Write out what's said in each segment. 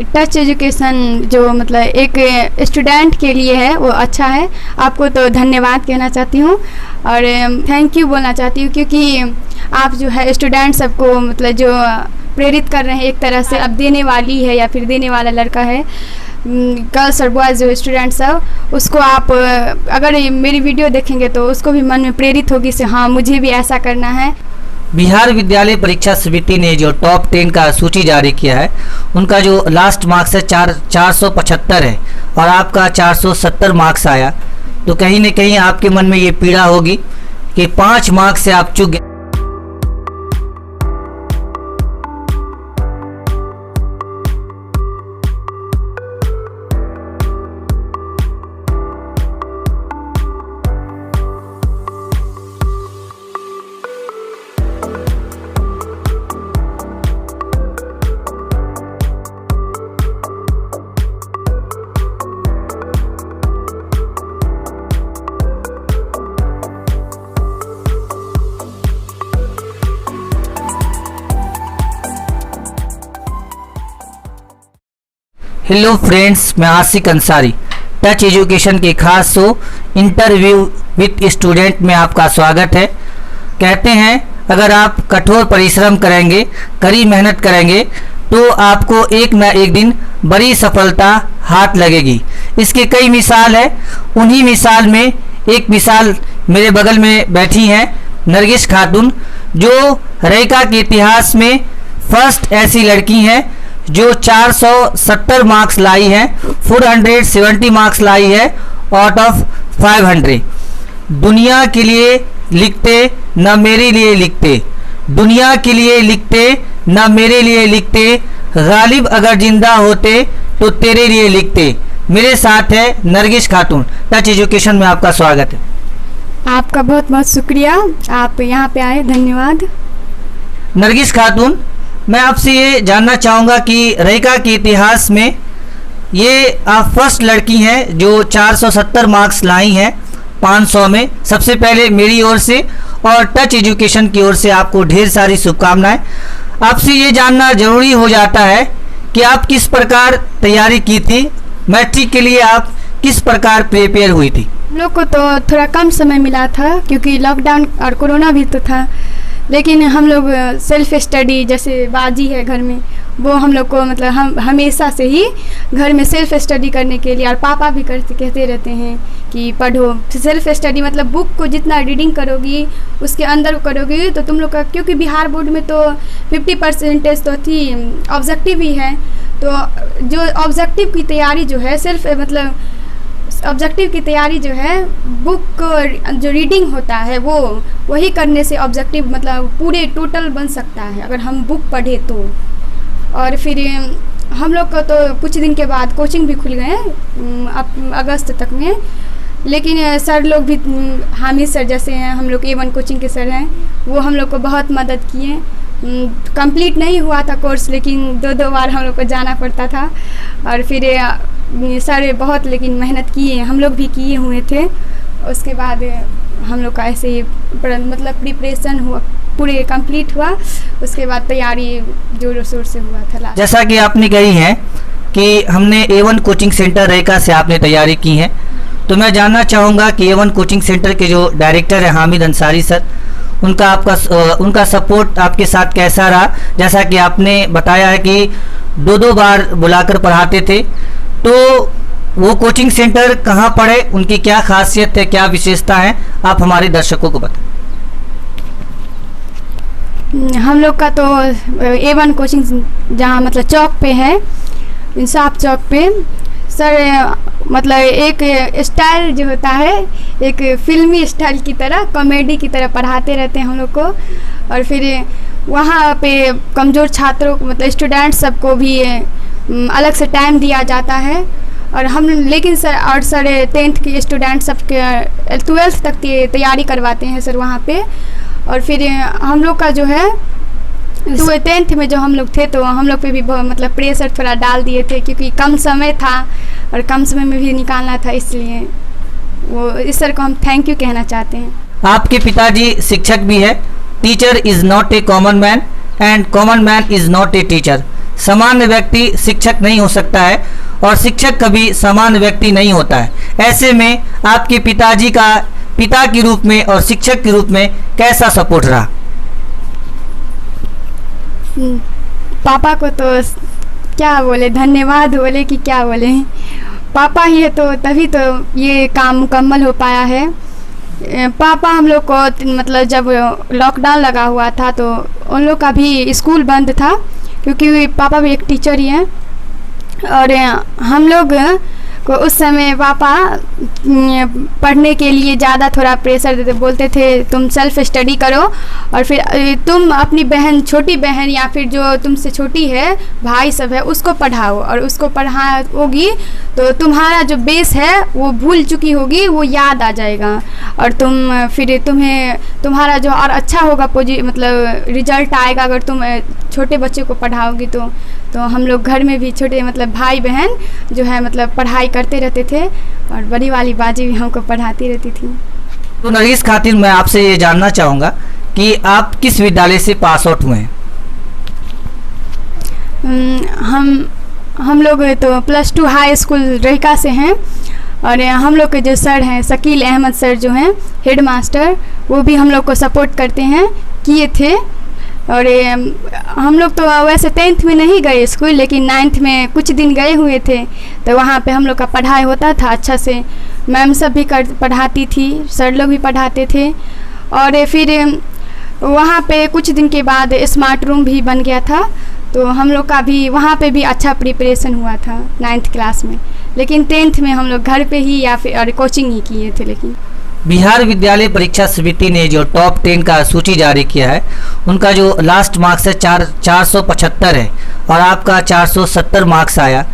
Touch education जो मतलब एक स्टूडेंट के लिए है वो अच्छा है। आपको तो धन्यवाद कहना चाहती हूँ और थैंक यू बोलना चाहती हूँ, क्योंकि आप जो है स्टूडेंट सबको मतलब जो प्रेरित कर रहे हैं एक तरह से। अब देने वाली है या फिर देने वाला लड़का है, गर्ल्स और बॉयज़ जो स्टूडेंट सब, उसको आप अगर मेरी वीडियो देखेंगे तो उसको भी मन में प्रेरित होगी से हाँ मुझे भी ऐसा करना है। बिहार विद्यालय परीक्षा समिति ने जो टॉप 10 का सूची जारी किया है, उनका जो लास्ट मार्क्स है 475 है और आपका 470 मार्क्स आया, तो कहीं न कहीं आपके मन में ये पीड़ा होगी कि 5 मार्क्स से आप चूक गए। हेलो फ्रेंड्स, मैं आशिक अंसारी टच एजुकेशन के खास शो इंटरव्यू विद स्टूडेंट में आपका स्वागत है। कहते हैं अगर आप कठोर परिश्रम करेंगे, कड़ी मेहनत करेंगे तो आपको एक न एक दिन बड़ी सफलता हाथ लगेगी। इसके कई मिसाल है। उन्हीं मिसाल में एक मिसाल मेरे बगल में बैठी हैं नरगिस खातून, जो रैका के इतिहास में फर्स्ट ऐसी लड़की हैं जो 470 मार्क्स लाई है, 470 मार्क्स लाई है आउट ऑफ 500। दुनिया के लिए लिखते न मेरे लिए लिखते, दुनिया के लिए लिखते न मेरे लिए लिखते, गालिब अगर जिंदा होते तो तेरे लिए लिखते। मेरे साथ है नरगिस खातून। टच एजुकेशन में आपका स्वागत है। आपका बहुत बहुत शुक्रिया, आप यहाँ पे आए, धन्यवाद। नरगिस खातून, मैं आपसे ये जानना चाहूँगा कि रैका के इतिहास में ये आप फर्स्ट लड़की हैं जो 470 मार्क्स लाई हैं 500 में। सबसे पहले मेरी ओर से और टच एजुकेशन की ओर से आपको ढेर सारी शुभकामनाएं। आपसे ये जानना ज़रूरी हो जाता है कि आप किस प्रकार तैयारी की थी, मैट्रिक के लिए आप किस प्रकार प्रिपेयर हुई थी? हम लोग को तो थोड़ा कम समय मिला था क्योंकि लॉकडाउन और कोरोना भी तो था, लेकिन हम लोग सेल्फ स्टडी जैसे बाजी है घर में, वो हम लोग को मतलब हम हमेशा से ही घर में सेल्फ स्टडी करने के लिए, और पापा भी कहते रहते हैं कि पढ़ो। सेल्फ स्टडी मतलब बुक को जितना रीडिंग करोगी उसके अंदर करोगी तो तुम लोग का, क्योंकि बिहार बोर्ड में तो 50% तो थी, ऑब्जेक्टिव ही है। तो जो ऑब्जेक्टिव की तैयारी जो है सेल्फ मतलब ऑब्जेक्टिव की तैयारी जो है बुक जो रीडिंग होता है वो वही करने से ऑब्जेक्टिव मतलब पूरे टोटल बन सकता है अगर हम बुक पढ़े तो। और फिर हम लोग को तो कुछ दिन के बाद कोचिंग भी खुल गए अब अगस्त तक में, लेकिन सर लोग भी, हामिद सर जैसे हैं हम लोग A1 कोचिंग के सर हैं, वो हम लोग को बहुत मदद किए। कंप्लीट नहीं हुआ था कोर्स, लेकिन 2 बार हम लोग को जाना पड़ता था। और फिर सर बहुत लेकिन मेहनत किए, हम लोग भी किए हुए थे। उसके बाद हम लोग का ऐसे ही मतलब प्रिपरेशन हुआ, पूरे कंप्लीट हुआ। उसके बाद तैयारी जोरों शोर से हुआ था। जैसा कि आपने कही है कि हमने A1 कोचिंग सेंटर रैका से आपने तैयारी की है, तो मैं जानना चाहूँगा कि A1 कोचिंग सेंटर के जो डायरेक्टर है हामिद अंसारी सर, उनका सपोर्ट आपके साथ कैसा रहा? जैसा कि आपने बताया है कि 2 बार बुलाकर पढ़ाते थे, तो वो कोचिंग सेंटर कहाँ पड़े, उनकी क्या खासियत है, क्या विशेषता है, आप हमारे दर्शकों को बताएं। हम लोग का तो A1 कोचिंग जहाँ मतलब चौक पे है, इंसाफ चौक पे, सर मतलब एक स्टाइल जो होता है एक फिल्मी स्टाइल की तरह, कॉमेडी की तरह पढ़ाते रहते हैं हम लोग को। और फिर वहाँ पे कमज़ोर छात्रों को मतलब स्टूडेंट्स सबको भी अलग से टाइम दिया जाता है। और हम लेकिन सर 10th के स्टूडेंट सबके 12th तक की तैयारी करवाते हैं सर वहाँ पे। और फिर हम लोग का जो है 10th में जो हम लोग थे तो हम लोग पे भी मतलब प्रेशर थोड़ा डाल दिए थे, क्योंकि कम समय था और कम समय में भी निकालना था, इसलिए वो इस सर को हम थैंक यू कहना चाहते हैं। आपके पिताजी शिक्षक भी है। Teacher is not a common man and common man is not a teacher. सामान्य व्यक्ति शिक्षक नहीं हो सकता है और शिक्षक कभी सामान्य व्यक्ति नहीं होता है। ऐसे में आपके पिताजी का पिता के रूप में और शिक्षक के रूप में कैसा सपोर्ट रहा? पापा को तो क्या बोले, धन्यवाद बोले कि क्या बोले। पापा ही है तो तभी तो ये काम मुकम्मल हो पाया है। पापा हम लोग को मतलब जब लॉकडाउन लगा हुआ था तो उन लोग का भी स्कूल बंद था, क्योंकि पापा भी एक टीचर ही हैं। और हम लोग को उस समय पापा पढ़ने के लिए ज़्यादा थोड़ा प्रेशर देते, बोलते थे तुम सेल्फ स्टडी करो और फिर तुम अपनी बहन, छोटी बहन या फिर जो तुमसे छोटी है, भाई सब है, उसको पढ़ाओ और उसको पढ़ाओगी तो तुम्हारा जो बेस है वो भूल चुकी होगी, वो याद आ जाएगा और तुम फिर तुम्हारा जो और अच्छा होगा मतलब रिजल्ट आएगा अगर तुम छोटे बच्चे को पढ़ाओगी तो हम लोग घर में भी छोटे मतलब भाई बहन जो है मतलब पढ़ाई करते रहते थे और बड़ी वाली बाजी भी हमको पढ़ाती रहती थी। तो नरगिस खातिन, मैं आपसे ये जानना चाहूँगा कि आप किस विद्यालय से पास आउट हुए हैं? हम लोग तो +2 हाई स्कूल रहिका से हैं और हम लोग के जो सर हैं शकील अहमद सर जो हैं हेड मास्टर, वो भी हम लोग को सपोर्ट करते हैं, किए थे। और हम लोग तो वैसे 10th में नहीं गए स्कूल, लेकिन 9th में कुछ दिन गए हुए थे तो वहाँ पे हम लोग का पढ़ाई होता था अच्छा से। मैम सब भी पढ़ाती थी, सर लोग भी पढ़ाते थे और फिर वहाँ पे कुछ दिन के बाद स्मार्ट रूम भी बन गया था तो हम लोग का भी वहाँ पे भी अच्छा प्रिपरेशन हुआ था 9th क्लास में। लेकिन 10th में हम लोग घर पे ही या फिर और कोचिंग ही किए थे। लेकिन बिहार विद्यालय परीक्षा समिति ने जो टॉप 10 का सूची जारी किया है, उनका जो लास्ट मार्क्स है 475 है और आपका 470 मार्क्स आया,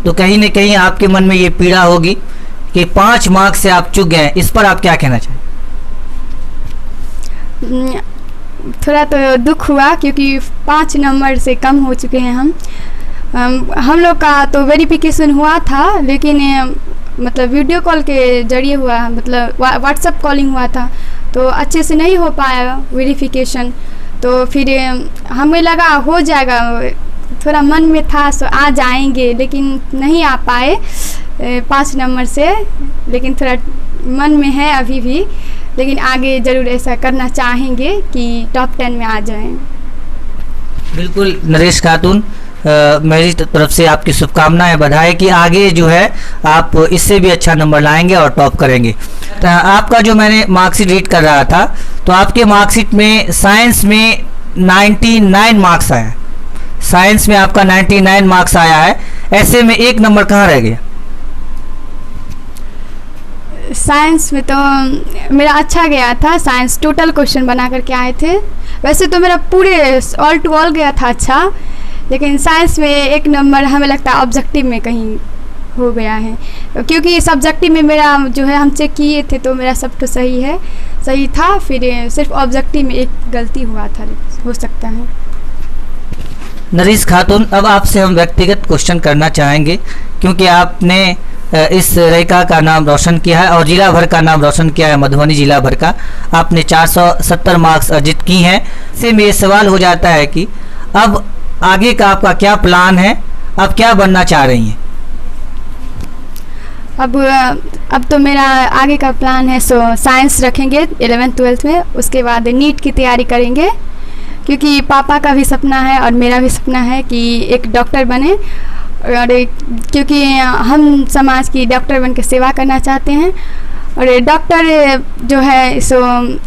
तो कहीं न कहीं आपके मन में ये पीड़ा होगी कि 5 मार्क्स से आप चूक गए। इस पर आप क्या कहना चाहें? थोड़ा तो दुख हुआ क्योंकि 5 नंबर से कम हो चुके हैं हम लोग का तो वेरिफिकेशन हुआ था, लेकिन मतलब वीडियो कॉल के जरिए हुआ, मतलब व्हाट्सएप कॉलिंग हुआ था तो अच्छे से नहीं हो पाया वेरिफिकेशन। तो फिर हमें लगा हो जाएगा, थोड़ा मन में था सो आ जाएंगे, लेकिन नहीं आ पाए 5 नंबर से। लेकिन थोड़ा मन में है अभी भी, लेकिन आगे ज़रूर ऐसा करना चाहेंगे कि टॉप 10 में आ जाएं। बिल्कुल नरेश खातून, मेरी तरफ से आपकी शुभकामनाएं, बधाई कि आगे जो है आप इससे भी अच्छा नंबर लाएंगे और टॉप करेंगे। आपका जो मैंने मार्कशीट रीड कर रहा था तो आपके मार्कशीट में साइंस में 99 मार्क्स आया, साइंस में आपका 99 मार्क्स आया है। ऐसे में एक नंबर कहाँ रह गया? साइंस में तो मेरा अच्छा गया था, साइंस टोटल क्वेश्चन बना करके आए थे। वैसे तो मेरा पूरे ऑल टू ऑल गया था अच्छा, लेकिन साइंस में एक नंबर हमें लगता है ऑब्जेक्टिव में कहीं हो गया है, क्योंकि सब्जेक्टिव में मेरा जो है हम चेक किए थे तो मेरा सब तो सही था, फिर सिर्फ ऑब्जेक्टिव में एक गलती हुआ था, हो सकता है। नरगिस खातून, अब आपसे हम व्यक्तिगत क्वेश्चन करना चाहेंगे, क्योंकि आपने इस रहिका का नाम रोशन किया है और जिला भर का नाम रोशन किया है, मधुबनी जिला भर का। आपने 470 मार्क्स अर्जित की हैं। इससे में ये सवाल हो जाता है कि अब आगे का आपका क्या प्लान है, आप क्या बनना चाह रही हैं? अब तो मेरा आगे का प्लान है सो साइंस रखेंगे 11th 12th में, उसके बाद नीट की तैयारी करेंगे, क्योंकि पापा का भी सपना है और मेरा भी सपना है कि एक डॉक्टर बने, और क्योंकि हम समाज की डॉक्टर बन के सेवा करना चाहते हैं। और डॉक्टर जो है सो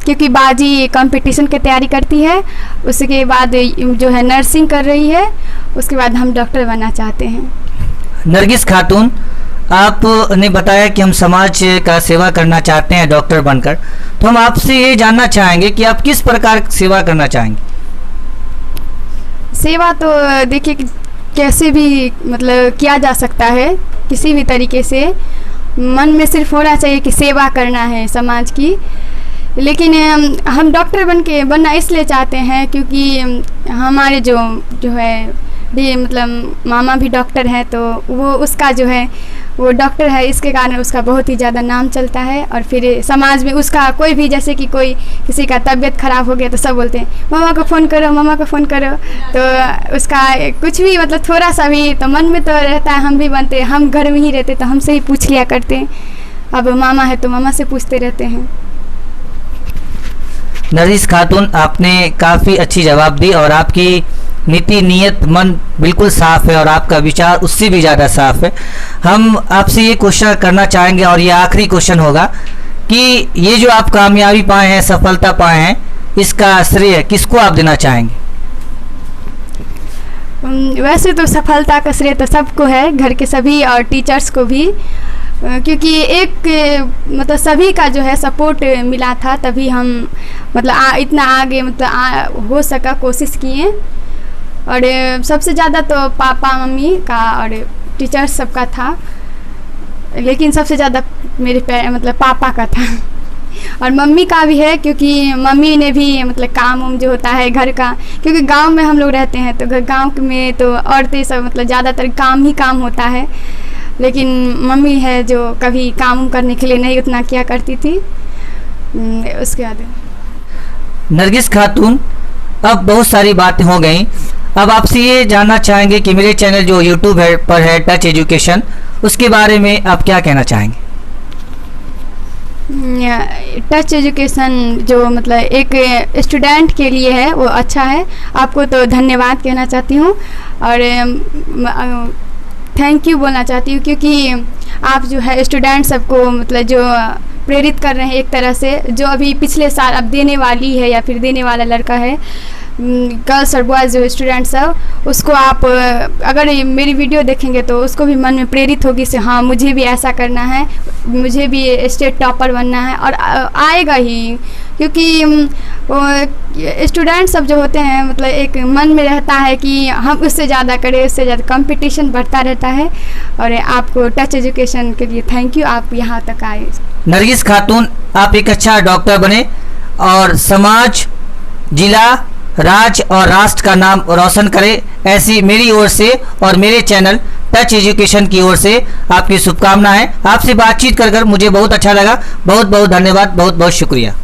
क्योंकि बाजी कंपटीशन की तैयारी करती है, उसके बाद जो है नर्सिंग कर रही है, उसके बाद हम डॉक्टर बनना चाहते हैं। नरगिस खातून, आपने बताया कि हम समाज का सेवा करना चाहते हैं डॉक्टर बनकर, तो हम आपसे ये जानना चाहेंगे कि आप किस प्रकार सेवा करना चाहेंगे? सेवा तो देखिए कैसे भी मतलब किया जा सकता है, किसी भी तरीके से मन में सिर्फ होना चाहिए कि सेवा करना है समाज की। लेकिन हम डॉक्टर बनना इसलिए चाहते हैं क्योंकि हमारे जो है भी मतलब मामा भी डॉक्टर हैं, तो वो उसका जो है वो डॉक्टर है, इसके कारण उसका बहुत ही ज़्यादा नाम चलता है। और फिर समाज में उसका कोई भी, जैसे कि कोई किसी का तबीयत ख़राब हो गया तो सब बोलते हैं मामा को फ़ोन करो, मामा को फ़ोन करो। तो उसका कुछ भी मतलब थोड़ा सा भी तो मन में तो रहता है, हम भी बनते, हम घर में ही रहते तो हमसे ही पूछ लिया करते हैं। अब मामा है तो मामा से पूछते रहते हैं। नरगिस खातून, आपने काफ़ी अच्छी जवाब दी और आपकी नीति नियत मन बिल्कुल साफ है और आपका विचार उससे भी ज़्यादा साफ है। हम आपसे ये क्वेश्चन करना चाहेंगे और ये आखिरी क्वेश्चन होगा कि ये जो आप कामयाबी पाए हैं, सफलता पाए हैं, इसका श्रेय किसको आप देना चाहेंगे? वैसे तो सफलता का श्रेय तो सबको है, घर के सभी और टीचर्स को भी, क्योंकि एक मतलब सभी का जो है सपोर्ट मिला था, तभी हम मतलब इतना आगे मतलब हो सका, कोशिश किए। और सबसे ज़्यादा तो पापा मम्मी का और टीचर्स सबका था, लेकिन सबसे ज़्यादा मेरे मतलब पापा का था। और मम्मी का भी है, क्योंकि मम्मी ने भी मतलब काम उम जो होता है घर का, क्योंकि गांव में हम लोग रहते हैं तो गांव में तो औरतें सब मतलब ज़्यादातर काम ही काम होता है, लेकिन मम्मी है जो कभी काम करने के लिए नहीं उतना किया करती थी। उसके बाद नरगिस खातून, अब बहुत सारी बातें हो गई, अब आपसे ये जानना चाहेंगे कि मेरे चैनल जो यूट्यूब पर है टच एजुकेशन, उसके बारे में आप क्या कहना चाहेंगे? टच एजुकेशन जो मतलब एक स्टूडेंट के लिए है वो अच्छा है, आपको तो धन्यवाद कहना चाहती हूँ और थैंक यू बोलना चाहती हूँ, क्योंकि आप जो है स्टूडेंट सबको मतलब जो प्रेरित कर रहे हैं एक तरह से, जो अभी पिछले साल अब देने वाली है या फिर देने वाला लड़का है, गर्ल्स और बॉयज़ जो स्टूडेंट सब, उसको आप अगर मेरी वीडियो देखेंगे तो उसको भी मन में प्रेरित होगी से हाँ मुझे भी ऐसा करना है, मुझे भी स्टेट टॉपर बनना है, और आएगा ही, क्योंकि स्टूडेंट सब जो होते हैं मतलब एक मन में रहता है कि हम उससे ज़्यादा करें, उससे ज़्यादा कंपटीशन बढ़ता रहता है। और आपको टच एजुकेशन के लिए थैंक यू, आप यहाँ तक आए। नरगिस खातून, आप एक अच्छा डॉक्टर बने और समाज, जिला, राज्य और राष्ट्र का नाम रोशन करें, ऐसी मेरी ओर से और मेरे चैनल टच एजुकेशन की ओर से आपकी शुभकामनाएं। आपसे बातचीत कर मुझे बहुत अच्छा लगा। बहुत बहुत धन्यवाद, बहुत बहुत शुक्रिया।